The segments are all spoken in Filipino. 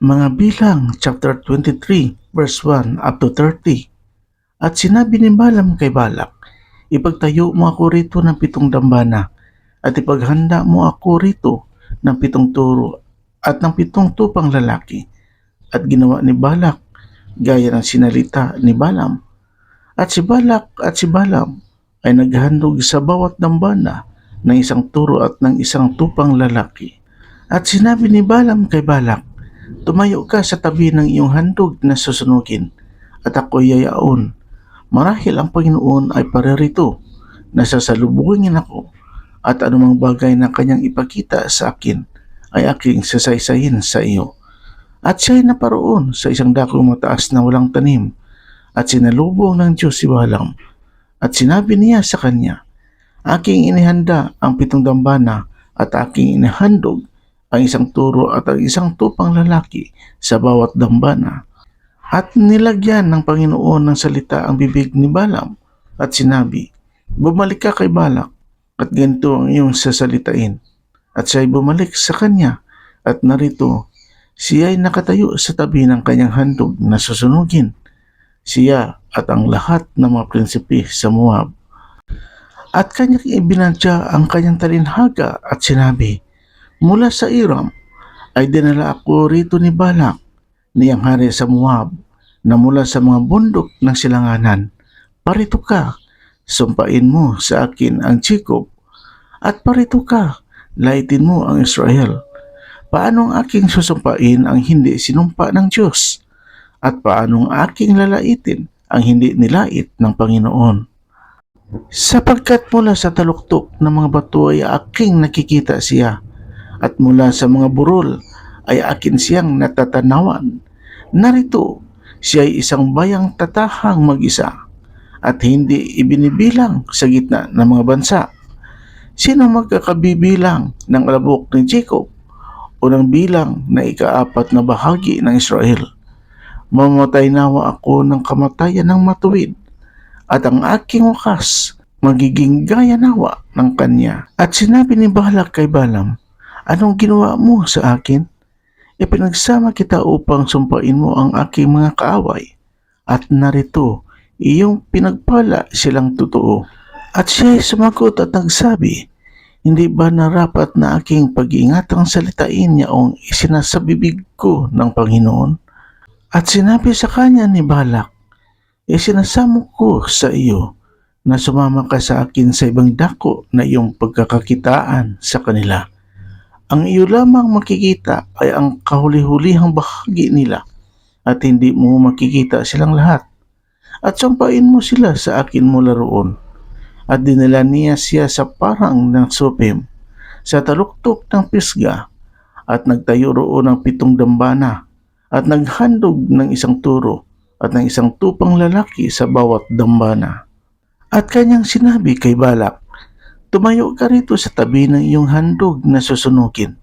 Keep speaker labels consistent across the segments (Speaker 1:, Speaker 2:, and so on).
Speaker 1: Mga Bilang chapter 23 verse 1 up to 30. At sinabi ni Balaam kay Balak, ipagtayo mo ako rito ng 7 dambana at ipaghanda mo ako rito ng 7 turo at ng 7 tupang lalaki. At ginawa ni Balak gaya ng sinalita ni Balaam. At si Balak at si Balaam ay naghandog sa bawat dambana ng 1 turo at ng 1 tupang lalaki. At sinabi ni Balaam kay Balak, tumayo ka sa tabi ng iyong handog na susunugin, at ako'y yayaon. Marahil ang Panginoon ay paririto na sasalubungin ako, at anumang bagay na kanyang ipakita sa akin ay aking sasaysayin sa iyo. At siya'y naparoon sa isang dakong mataas na walang tanim, at sinalubong ng Diyos si Balaam. At sinabi niya sa kanya, aking inihanda ang 7 dambana at aking inihandog ang 1 turo at ang 1 tupang lalaki sa bawat dambana. At nilagyan ng Panginoon ng salita ang bibig ni Balaam at sinabi, bumalik ka kay Balak at ganito ang iyong sasalitain. At siya'y bumalik sa kanya at narito, siya'y nakatayo sa tabi ng kanyang handog na susunugin. Siya at ang lahat ng mga prinsipe sa Moab. At kanyang ibinadya ang kanyang talinhaga at sinabi, mula sa Iram ay dinala ako rito ni Balak, niyang hari sa Moab, na mula sa mga bundok ng silanganan. Parito ka, sumpain mo sa akin ang Jacob, at parito ka, laitin mo ang Israel. Paanong aking susumpain ang hindi sinumpa ng Diyos? At paanong aking lalaitin ang hindi nilait ng Panginoon? Sapagkat mula sa taluktok ng mga bato ay aking nakikita siya, at mula sa mga burol ay akin siyang natatanawan. Narito, siya ay isang bayang tatahang mag-isa at hindi ibinibilang sa gitna ng mga bansa. Sino magkakabibilang ng alabok ni Jacob o ng bilang na 4 na bahagi ng Israel? Mamatay nawa ako ng kamatayan ng matuwid at ang aking wakas magiging gaya nawa ng kanya. At sinabi ni Balak kay Balaam, anong ginawa mo sa akin? Ipinagsama kita upang sumpain mo ang aking mga kaaway. At narito, iyong pinagpala silang totoo. At siya'y sumagot at nagsabi, hindi ba narapat na aking pag-iingatang salitain niyaong isinasabibig ko ng Panginoon? At sinabi sa kanya ni Balak, isinasamo ko sa iyo na sumama ka sa akin sa ibang dako na iyong pagkakakitaan sa kanila. Ang iyo lamang makikita ay ang kahuli-hulihang bahagi nila at hindi mo makikita silang lahat. At sumpain mo sila sa akin mula roon. At dinala niya siya sa parang ng Supim, sa taluktok ng Pisga, at nagtayo roon ng 7 dambana, at naghandog ng 1 turo at ng 1 tupang lalaki sa bawat dambana. At kanyang sinabi kay Balak, tumayo ka rito sa tabi ng iyong handog na susunugin,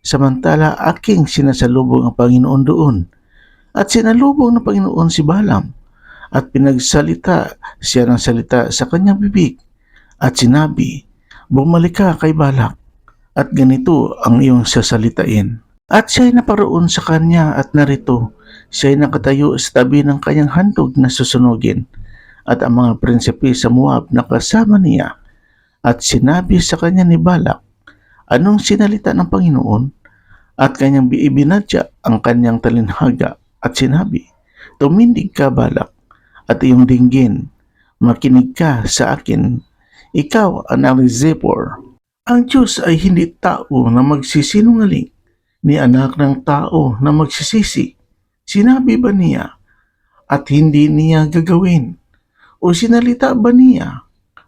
Speaker 1: samantala aking sinasalubong ang Panginoon doon. At sinalubong ng Panginoon si Balaam, at pinagsalita siya ng salita sa kanyang bibig, at sinabi, bumalik ka kay Balak, at ganito ang iyong sasalitain. At siya'y naparoon sa kanya at narito, siya'y nakatayo sa tabi ng kanyang handog na susunugin, at ang mga prinsipe sa Moab na kasama niya. At sinabi sa kanya ni Balak, anong sinalita ng Panginoon? At kanyang ibinadya ang kanyang talinhaga at sinabi, tumindig ka Balak at iyong dinggin, makinig ka sa akin, ikaw anak ni Zippor. Ang Diyos ay hindi tao na magsisinungaling, ni anak ng tao na magsisisi. Sinabi ba niya at hindi niya gagawin? O sinalita ba niya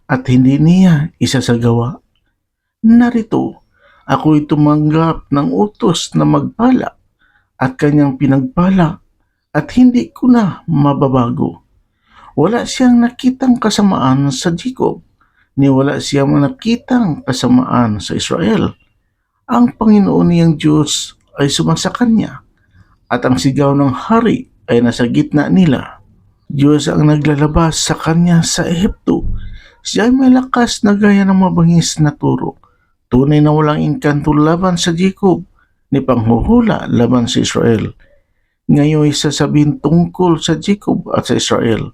Speaker 1: at hindi niya isasagawa? Narito, ako'y tumanggap ng utos na magpala at kanyang pinagpala at hindi ko na mababago. Wala siyang nakitang kasamaan sa Jacob, ni wala siyang nakitang kasamaan sa Israel. Ang Panginoon niyang Diyos ay sumasa kanya at ang sigaw ng hari ay nasa gitna nila. Diyos ang naglalabas sa kanya sa Ehipto. Siya ay may lakas na gaya ng mabangis na turo. Tunay na walang engkanto laban sa Jacob, ni panghuhula laban sa Israel. Ngayon sasabihin tungkol sa Jacob at sa Israel.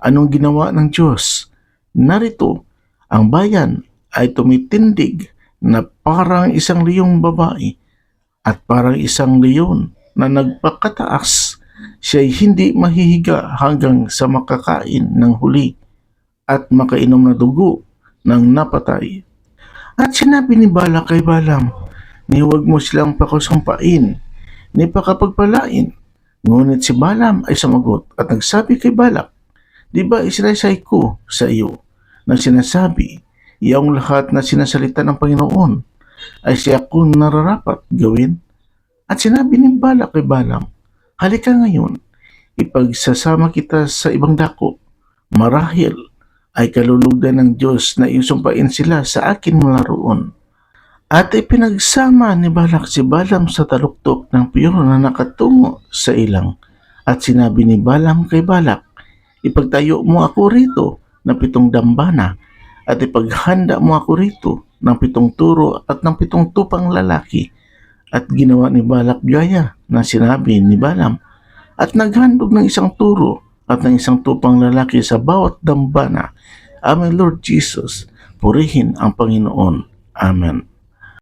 Speaker 1: Anong ginawa ng Diyos? Narito, ang bayan ay tumitindig na parang isang leyong babae at parang isang leyon na nagpakataas. Siya'y hindi mahihiga hanggang sa makakain ng huli at makainom na dugo ng napatay. At sinabi ni Balak kay Balam, ni huwag mo silang pakusumpain, ni pakapagpalain. Ngunit si Balam ay sumagot at nagsabi kay Balak, di ba isinaysay ko sa iyo na sinasabi, iyong lahat na sinasalita ng Panginoon ay siya kung nararapat gawin? At sinabi ni Balak kay Balam, halika ngayon, ipagsasama kita sa ibang dako. Marahil ay kalulugdan ng Diyos na isumpain sila sa akin mula roon. At ipinagsama ni Balak si Balam sa taluktok ng piyoro na nakatungo sa ilang. At sinabi ni Balam kay Balak, ipagtayo mo ako rito ng 7 dambana at ipaghanda mo ako rito ng 7 turo at ng 7 tupang lalaki. At ginawa ni Balak gaya na sinabi ni Balam at naghandog ng 1 turo at ng 1 tupang lalaki sa bawat dambana. Amen, Lord Jesus, purihin ang Panginoon. Amen.